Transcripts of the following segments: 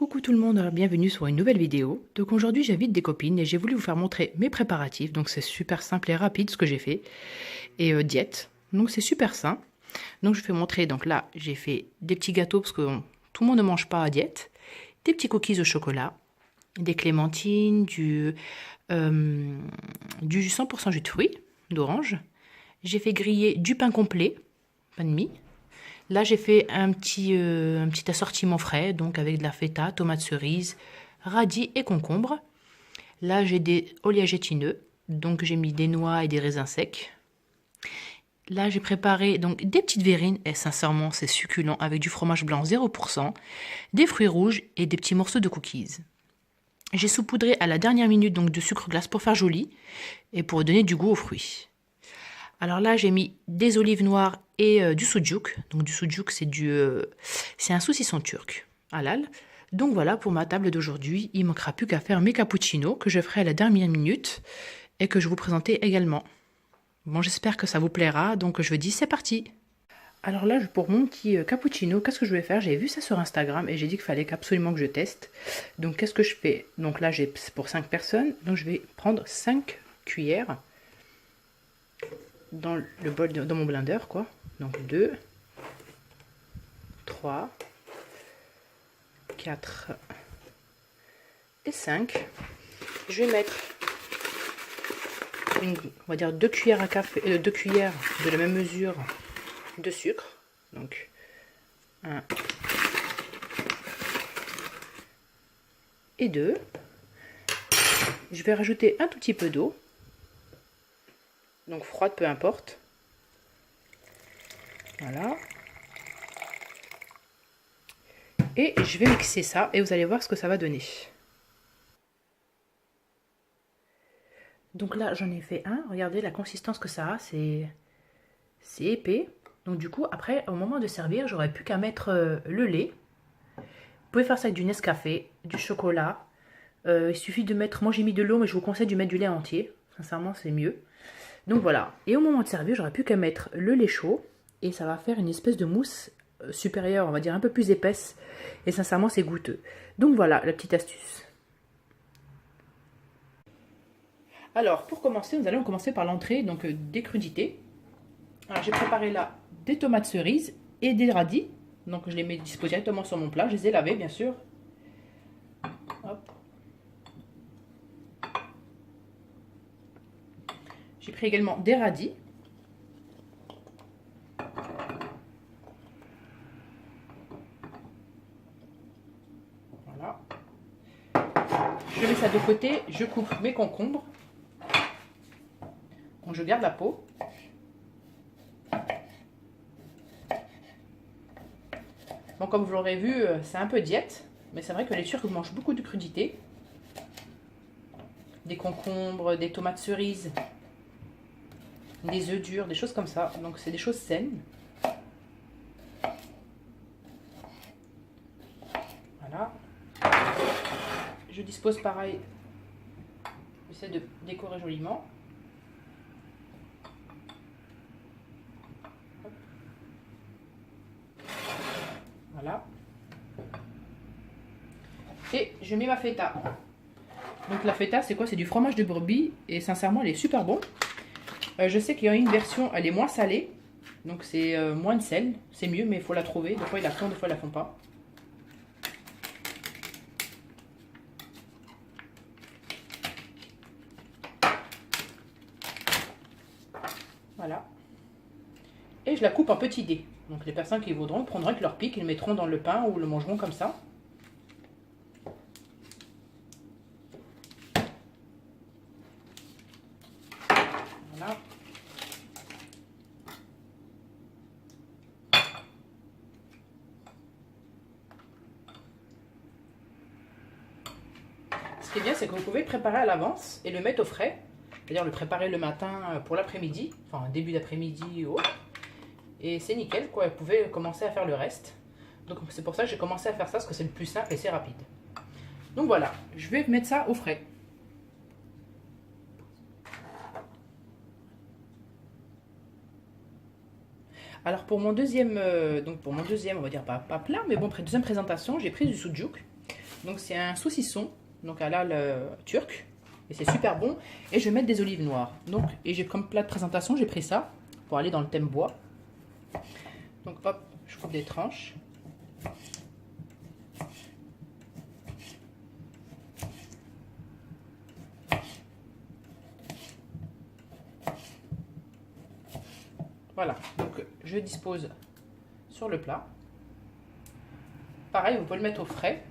Coucou tout le monde, bienvenue sur une nouvelle vidéo. Donc aujourd'hui j'invite des copines et j'ai voulu vous faire montrer mes préparatifs. Donc c'est super simple et rapide ce que j'ai fait. Et diète, donc c'est super sain. Donc je vais vous montrer, donc là j'ai fait des petits gâteaux parce que tout le monde ne mange pas à diète. Des petits cookies au chocolat, des clémentines, du 100% jus de fruits, d'orange. J'ai fait griller du pain complet, pain de mie. Là, j'ai fait un petit assortiment frais, donc avec de la feta, tomates cerises, radis et concombre. Là, j'ai des oléagineux, donc j'ai mis des noix et des raisins secs. Là, j'ai préparé donc des petites verrines, et sincèrement, c'est succulent, avec du fromage blanc 0%, des fruits rouges et des petits morceaux de cookies. J'ai saupoudré à la dernière minute donc de sucre glace pour faire joli et pour donner du goût aux fruits. Alors là, j'ai mis des olives noires et du sucuk. Donc du sucuk, c'est un saucisson turc, halal. Donc voilà pour ma table d'aujourd'hui. Il ne manquera plus qu'à faire mes cappuccinos que je ferai à la dernière minute et que je vous présenterai également. Bon, j'espère que ça vous plaira. Donc je vous dis, c'est parti. Alors là, pour mon petit cappuccino, qu'est-ce que je vais faire? J'ai vu ça sur Instagram et j'ai dit qu'il fallait absolument que je teste. Donc qu'est-ce que je fais? Donc là, j'ai pour 5 personnes. Donc je vais prendre 5 cuillères dans le bol, dans mon blender, quoi. Donc 2, 3, 4 et 5. Je vais mettre on va dire 2 cuillères à café, 2 cuillères de la même mesure de sucre. Donc 1 et 2. Je vais rajouter un tout petit peu d'eau. Donc froide, peu importe. Voilà. Et je vais mixer ça et vous allez voir ce que ça va donner. Donc là, j'en ai fait un. Regardez la consistance que ça a. C'est épais. Donc du coup, après, au moment de servir, j'aurais plus qu'à mettre le lait. Vous pouvez faire ça avec du Nescafé, du chocolat. Il suffit de mettre... Moi, j'ai mis de l'eau, mais je vous conseille de mettre du lait entier. Sincèrement, c'est mieux. Donc voilà. Et au moment de servir, j'aurais plus qu'à mettre le lait chaud. Et ça va faire une espèce de mousse supérieure, on va dire un peu plus épaisse. Et sincèrement, c'est goûteux. Donc voilà, la petite astuce. Alors, pour commencer, nous allons commencer par l'entrée, donc des crudités. Alors, j'ai préparé là des tomates cerises et des radis. Donc, je les mets disposés directement sur mon plat. Je les ai lavés, bien sûr. Hop. J'ai pris également des radis. Voilà. Je mets ça de côté. Je coupe mes concombres. Donc, je garde la peau. Bon, comme vous l'aurez vu, c'est un peu diète. Mais c'est vrai que les Turcs mangent beaucoup de crudités. Des concombres, des tomates cerises, des œufs durs, des choses comme ça. Donc c'est des choses saines. Voilà. Je dispose pareil. J'essaie de décorer joliment. Voilà. Et je mets ma feta. Donc la feta, c'est quoi? C'est du fromage de brebis. Et sincèrement, elle est super bon. Je sais qu'il y a une version, elle est moins salée. Donc c'est moins de sel. C'est mieux, mais il faut la trouver. Des fois, ils la font, des fois, ils la font pas. Voilà. Et je la coupe en petits dés. Donc les personnes qui voudront prendront avec leur pic, ils le mettront dans le pain ou le mangeront comme ça. Voilà. Ce qui est bien, c'est que vous pouvez le préparer à l'avance et le mettre au frais. C'est-à-dire le préparer le matin pour l'après-midi, enfin début d'après-midi ou autre. Et c'est nickel, quoi. Vous pouvez commencer à faire le reste. Donc c'est pour ça que j'ai commencé à faire ça, parce que c'est le plus simple et c'est rapide. Donc voilà, je vais mettre ça au frais. Alors pour mon deuxième, on va dire pas plat, mais bon, deuxième présentation, j'ai pris du sucuk. Donc c'est un saucisson, donc à l'al turc. Et c'est super bon. Et je vais mettre des olives noires. Donc, et j'ai comme plat de présentation, j'ai pris ça pour aller dans le thème bois. Donc hop, je coupe des tranches. Voilà, donc je dispose sur le plat. Pareil, vous pouvez le mettre au frais.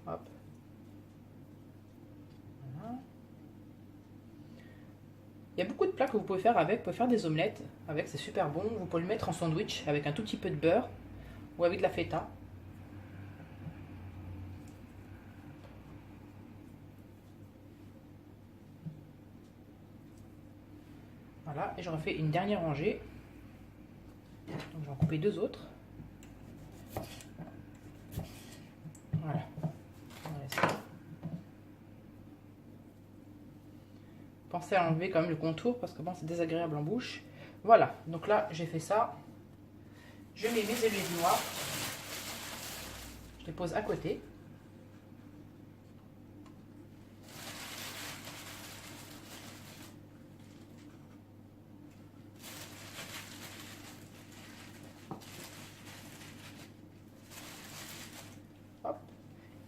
Hop. Voilà. Il y a beaucoup de plats que vous pouvez faire avec. Vous pouvez faire des omelettes avec, c'est super bon. Vous pouvez le mettre en sandwich avec un tout petit peu de beurre ou avec de la feta. Voilà, et j'aurais fait une dernière rangée. Donc je vais en couper deux autres. Voilà. Pensez à enlever quand même le contour parce que bon, c'est désagréable en bouche. Voilà, donc là j'ai fait ça. Je mets mes olives noires. Je les pose à côté. Hop.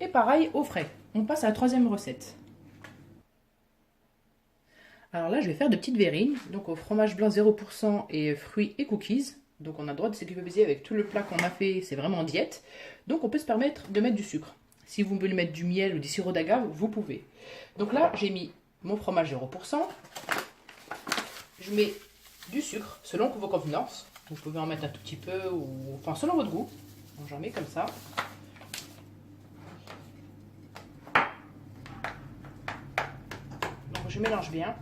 Et pareil au frais. On passe à la troisième recette. Alors là, je vais faire de petites verrines, donc au fromage blanc 0% et fruits et cookies. Donc on a le droit de s'économiser avec tout le plat qu'on a fait, c'est vraiment diète. Donc on peut se permettre de mettre du sucre. Si vous voulez mettre du miel ou du sirop d'agave, vous pouvez. Donc là, j'ai mis mon fromage 0%. Je mets du sucre selon vos convenances. Vous pouvez en mettre un tout petit peu, ou enfin selon votre goût. Donc j'en mets comme ça. Donc je mélange bien.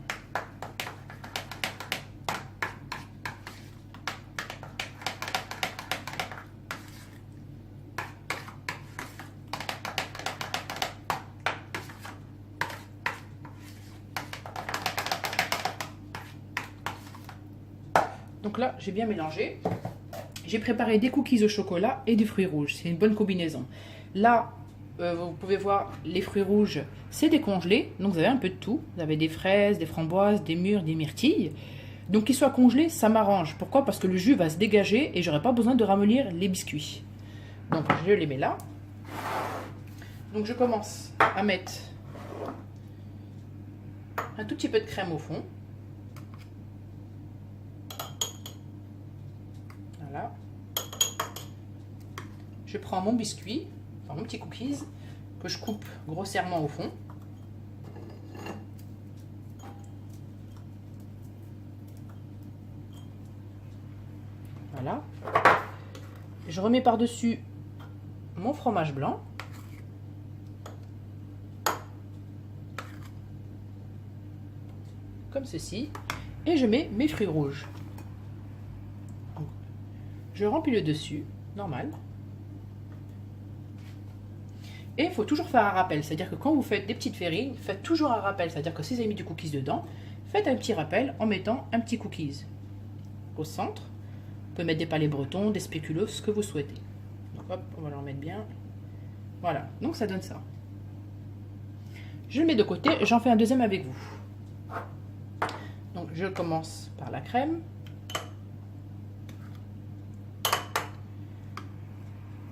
Donc là, j'ai bien mélangé. J'ai préparé des cookies au chocolat et des fruits rouges. C'est une bonne combinaison. Là, vous pouvez voir les fruits rouges, c'est décongelé. Donc vous avez un peu de tout. Vous avez des fraises, des framboises, des mûres, des myrtilles. Donc qu'ils soient congelés, ça m'arrange. Pourquoi? Parce que le jus va se dégager et j'aurai pas besoin de ramollir les biscuits. Donc je les mets là. Donc je commence à mettre un tout petit peu de crème au fond. Voilà. Je prends mon biscuit, enfin mon petit cookies, que je coupe grossièrement au fond. Voilà. Je remets par-dessus mon fromage blanc. Comme ceci. Et je mets mes fruits rouges. Je remplis le dessus, normal. Et il faut toujours faire un rappel, c'est-à-dire que quand vous faites des petites verrines, faites toujours un rappel, c'est-à-dire que si vous avez mis du cookies dedans, faites un petit rappel en mettant un petit cookies au centre. Vous pouvez mettre des palets bretons, des spéculoos, ce que vous souhaitez. Donc hop, on va le remettre bien. Voilà, donc ça donne ça. Je le mets de côté, j'en fais un deuxième avec vous. Donc je commence par la crème.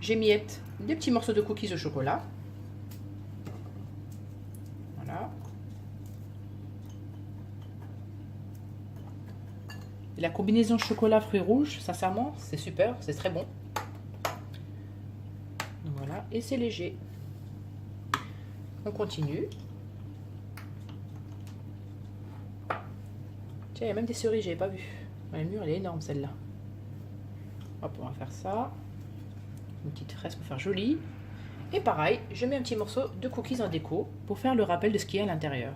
J'émiette des petits morceaux de cookies au chocolat. Voilà. Et la combinaison chocolat fruits rouges, sincèrement, c'est super, c'est très bon. Voilà, et c'est léger. On continue. Tiens, il y a même des cerises, j'avais pas vu. La mûre, elle est énorme celle-là. Hop, on va faire ça. Une petite fraise pour faire joli. Et pareil, je mets un petit morceau de cookies en déco pour faire le rappel de ce qu'il y a à l'intérieur.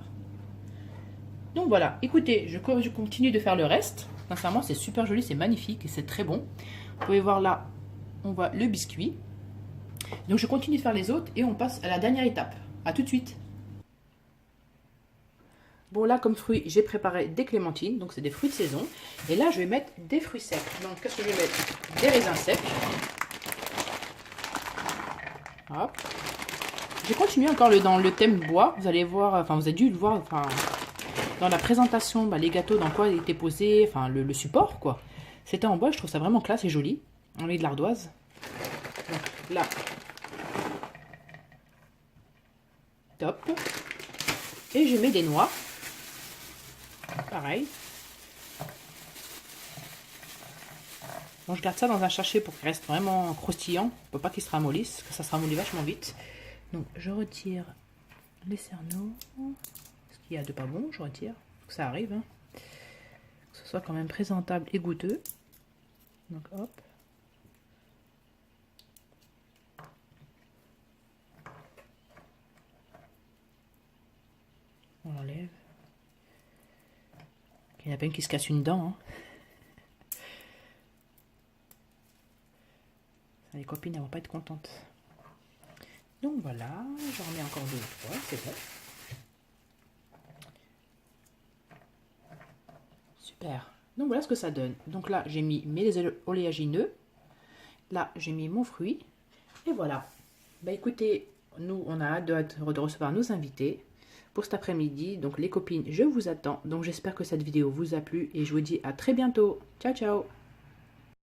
Donc voilà, écoutez, je continue de faire le reste. Sincèrement, c'est super joli, c'est magnifique et c'est très bon. Vous pouvez voir là, on voit le biscuit. Donc je continue de faire les autres et on passe à la dernière étape. A tout de suite. Bon là, comme fruits, j'ai préparé des clémentines, donc c'est des fruits de saison. Et là, je vais mettre des fruits secs. Donc qu'est-ce que je vais mettre? Des raisins secs. Hop. J'ai continué encore dans le thème bois. Vous allez voir, enfin vous avez dû le voir, enfin dans la présentation, bah, les gâteaux dans quoi ils étaient posés, enfin le support quoi. C'était en bois, je trouve ça vraiment classe et joli. On met de l'ardoise. Donc là, top. Et je mets des noix. Pareil. Bon, je garde ça dans un sachet pour qu'il reste vraiment croustillant. Pour pas qu'il se ramollisse, parce que ça se ramollit vachement vite. Donc je retire les cerneaux. Ce qu'il y a de pas bon, je retire. Que ça arrive. Hein. Que ce soit quand même présentable et goûteux. Donc hop. On enlève. Il y en a peine qui se casse une dent. Hein. Les copines ne vont pas être contentes. Donc voilà, j'en remets encore 2 ou 3, c'est bon. Super. Donc voilà ce que ça donne. Donc là, j'ai mis mes oléagineux. Là, j'ai mis mon fruit. Et voilà. Bah écoutez, nous, on a hâte de recevoir nos invités pour cet après-midi. Donc les copines, je vous attends. Donc j'espère que cette vidéo vous a plu et je vous dis à très bientôt. Ciao, ciao.